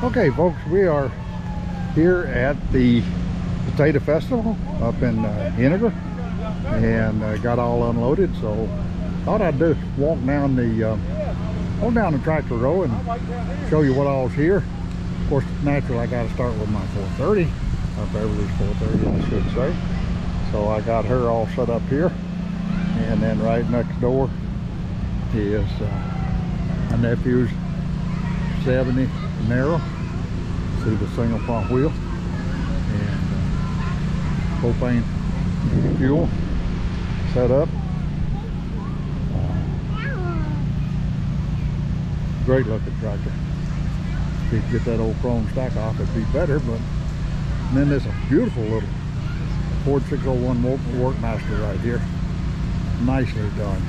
Okay, folks, we are here at the Potato Festival up in Henagar, and got all unloaded. So thought I'd just walk down the tractor row and show you what all's here. Of course, naturally, I got to start with my 430, or Beverly's 430, I should say. So I got her all set up here, and then right next door is my nephew's 70 narrow. See the single front wheel and propane fuel set up. Great looking tractor. If you could get that old chrome stack off, it'd be better. But and then there's a beautiful little Ford 601 Workmaster right here. Nicely done.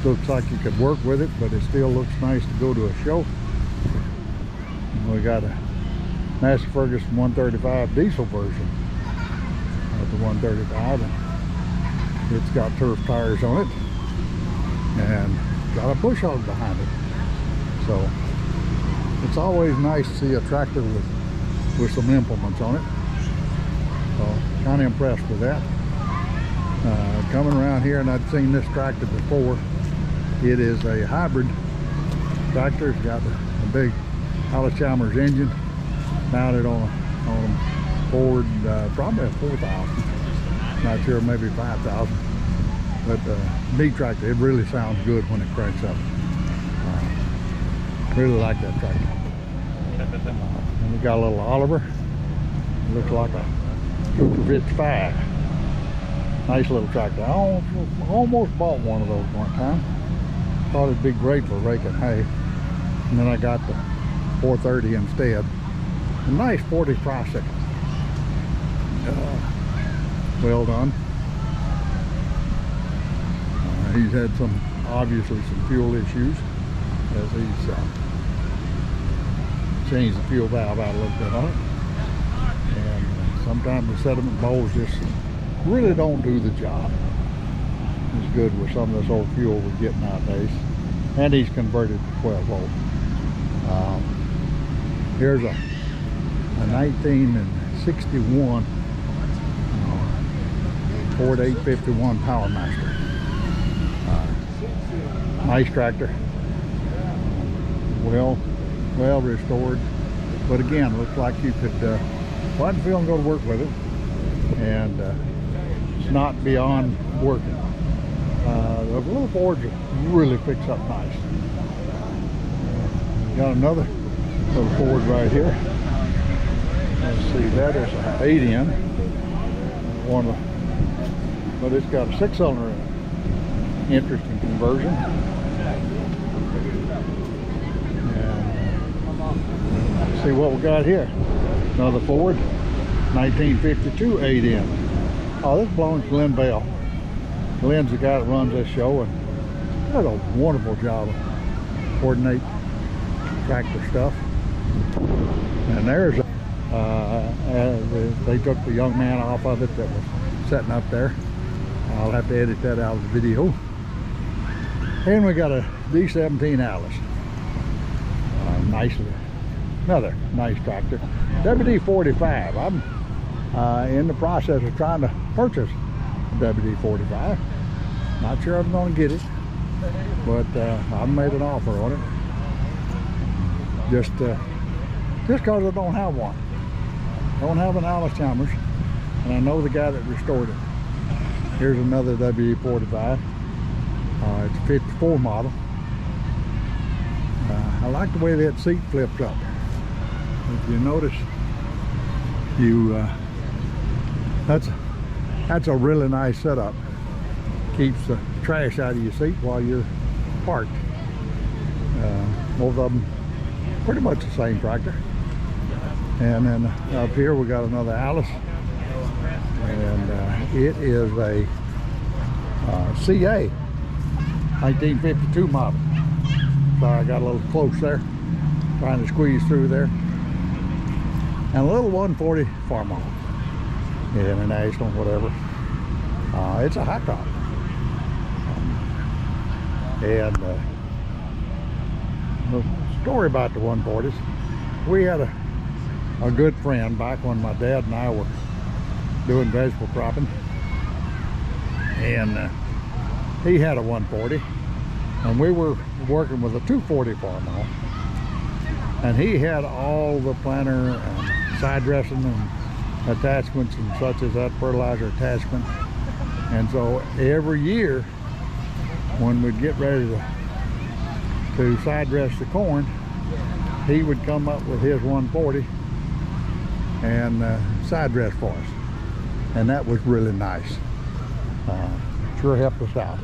Looks like you could work with it, but it still looks nice to go to a show. And we got a Massey Ferguson 135 diesel version of the 135, and it's got turf tires on it and got a bush hog behind it. So it's always nice to see a tractor with some implements on it. So kind of impressed with that. Coming around here, and I'd seen this tractor before. It is a hybrid tractor. It's got a big Hollis Chalmers engine mounted on a Ford, probably a 4,000. Not sure, maybe 5,000. But neat tractor. It really sounds good when it cranks up. Really like that tractor. And we got a little Oliver. It looks like a Cooper 55. Nice little tractor. I almost bought one of those one time. Thought it'd be great for raking hay. And then I got the 430 instead. A nice 45 seconds. Well done. He's had obviously some fuel issues as he's changed the fuel valve out a little bit on it. And sometimes the sediment bowls just really don't do the job as good with some of this old fuel we're getting nowadays. And he's converted to 12 volt. Here's a 1961 Ford 851 Powermaster. Nice tractor. Well restored. But again, looks like you could widen the field and go to work with it. And it's not beyond working. The little Fords really picks up nice. Got another little Ford right here. Let's see, that is an 8N. But it's got a 6-cylinder in it. Interesting conversion. And see what we got here. Another Ford, 1952 8N. Oh, this belongs to Glenn Bell. Glenn's the guy that runs this show, and does a wonderful job of coordinate tractor stuff. And there's they took the young man off of it that was setting up there. I'll have to edit that out of the video. And we got a D17 Alice. Another nice tractor. WD-45. I'm in the process of trying to purchase a WD-45. Not sure I'm going to get it, but I've made an offer on it. Just because I don't have one. I don't have an Hollis Chalmers, and I know the guy that restored it. Here's another WD-45. It's a 54 model. I like the way that seat flips up. If you notice, that's a really nice setup. Keeps the trash out of your seat while you're parked. Both of them pretty much the same tractor. And then up here we got another Alice, and it is a CA 1952 model. Sorry, I got a little close there, trying to squeeze through there. And a little 140 Farmall, International, whatever. It's a hot top. And the story about the 140s, we had a good friend back when my dad and I were doing vegetable cropping, and he had a 140, and we were working with a 240 farmall, and he had all the planter and side dressing and attachments and such as that, fertilizer attachment. And so every year when we'd get ready to side dress the corn, he would come up with his 140 and side dress for us, and that was really nice. Sure helped us out.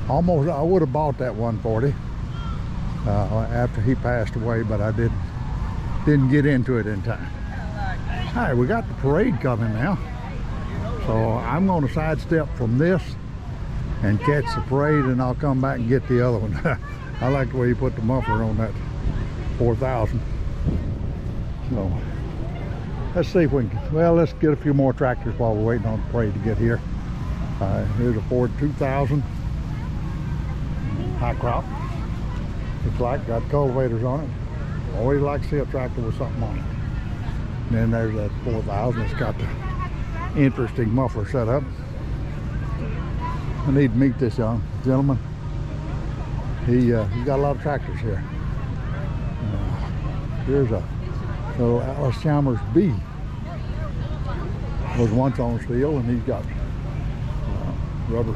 Almost I would have bought that 140 after he passed away, but I didn't get into it in time. All right, we got the parade coming now, so I'm going to sidestep from this and catch the parade, and I'll come back and get the other one. I like the way you put the muffler on that 4000. So let's see if we can, well, let's get a few more tractors while we're waiting on the parade to get here. Here's a Ford 2000 high crop. Looks like got cultivators on it. Always like to see a tractor with something on it. And then there's that 4000. It's got the interesting muffler setup. I need to meet this young gentleman. He's got a lot of tractors here. Here's a little Alice Chalmers B. Was once on steel, and he's got rubber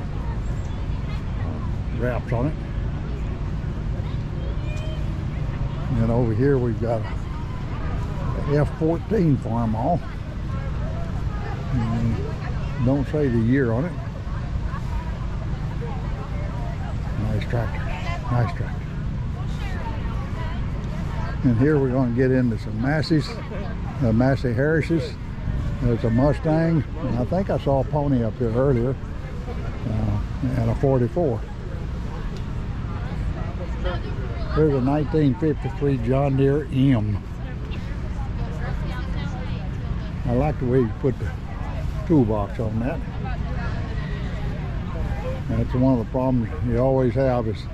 wraps on it. And over here we've got a F14 farmall. Don't say the year on it. Nice tractor, nice tractor. And here we're going to get into some Massey's, Massey Harris's. There's a Mustang, and I think I saw a pony up here earlier, and a 44. Here's a 1953 John Deere M. I like the way you put the toolbox on that. That's one of the problems you always have, is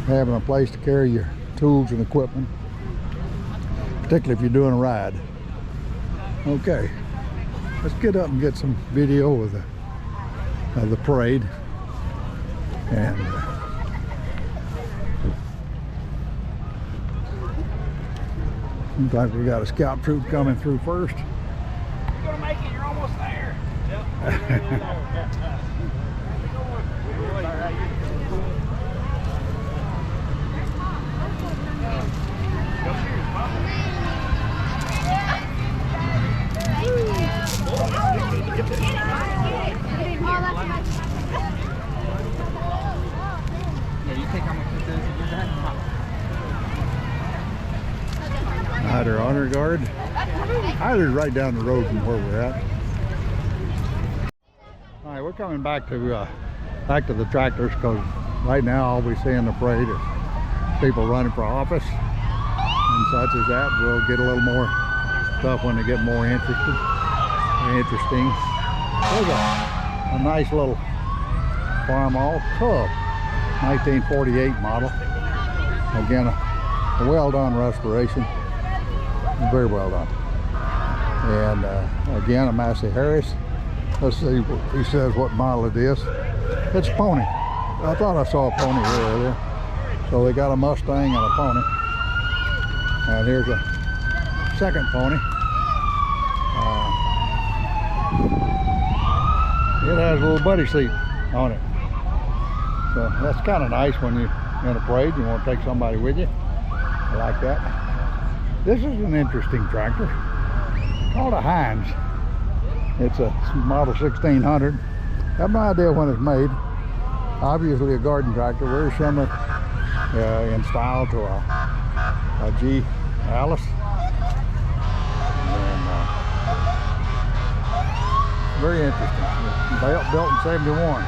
having a place to carry your tools and equipment, particularly if you're doing a ride. Okay, let's get up and get some video of the parade. And sometimes we got a scout troop coming through first. You're gonna make it, you're almost there. Yep. Hyder Honor Guard. Hyder's right down the road from where we're at. All right, we're coming back to the tractors, because right now all we see in the parade is people running for office and such as that. We'll get a little more stuff when they get more interesting. There's a nice little farmall Cub, 1948 model. Again, a well done restoration, very well done. And again, a Massey Harris. Let's see what he says, what model it is. It's a pony. I thought I saw a pony here earlier. So they got a Mustang and a pony. And here's a second pony. It has a little buddy seat on it. So that's kind of nice when you're in a parade, you want to take somebody with you. I like that. This is an interesting tractor called a Heinz. It's a model 1600. I have no idea when it's made. Obviously a garden tractor, very similar in style to a G Alice. And, very interesting. Built in 71.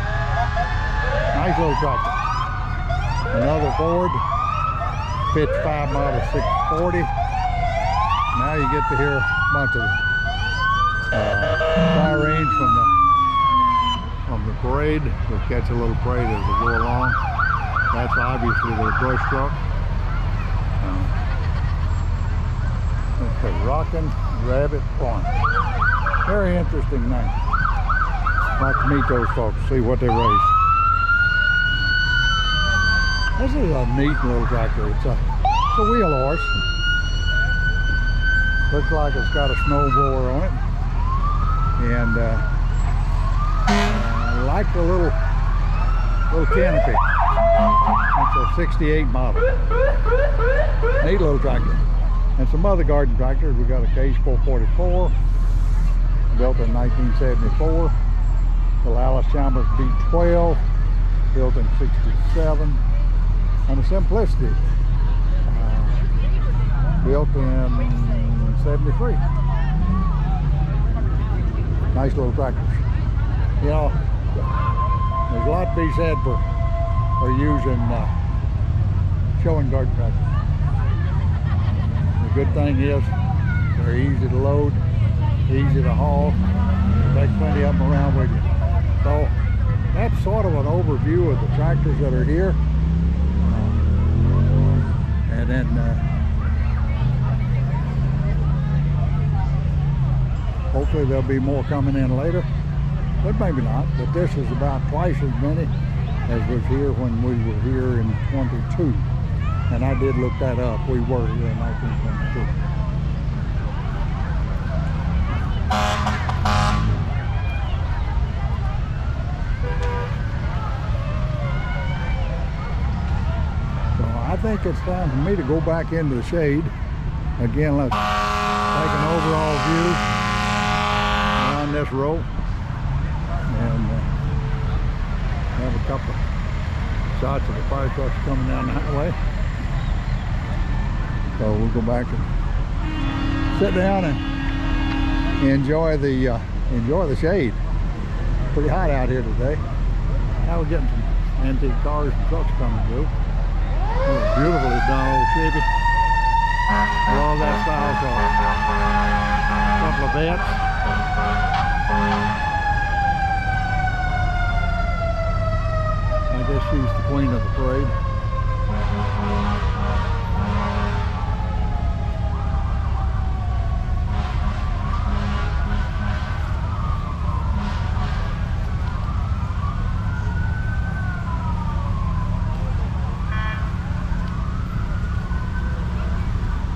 Nice little tractor. Another Ford 55 model 640. Now you get to hear a bunch of fire range from the parade. We'll catch a little parade as we go along. That's obviously the brush truck. The Rockin' Rabbit Farm. Very interesting name. Like to meet those folks, see what they raise. This is a neat little tractor. It's a wheel horse. Looks like it's got a snowblower on it. And I like the little canopy. It's a 68 model. Neat little tractor. And some other garden tractors. We got a Case 444, built in 1974. The Alice Chalmers B12, built in 67. And a Simplicity, built in 73. Nice little tractors. You know, there's a lot to be said for using showing garden tractors. The good thing is they're easy to load, easy to haul. You take plenty of them around with you. So that's sort of an overview of the tractors that are here. And then hopefully there'll be more coming in later, but maybe not. But this is about twice as many as was here when we were here in 22. And I did look that up. We were here in 1922. So I think it's time for me to go back into the shade. Again, let's take an overall view around this row and have a couple of shots of the fire trucks coming down the highway. So we'll go back and sit down and enjoy the shade. Pretty hot out here today. Now we're getting some antique cars and trucks coming through. Beautifully done old Chevy. Love that style car. A couple of vets. I guess she's the queen of the parade.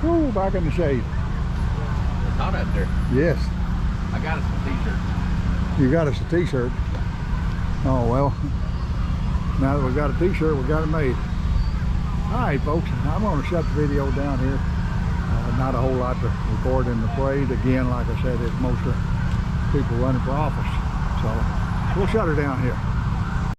Ooh, back in the shade. It's hot out there. Yes. I got us a t-shirt. You got us a t-shirt. Oh well. Now that we got a t-shirt, we got it made. Alright folks, I'm going to shut the video down here. Not a whole lot to record in the parade. Again, like I said, it's mostly people running for office. So we'll shut her down here.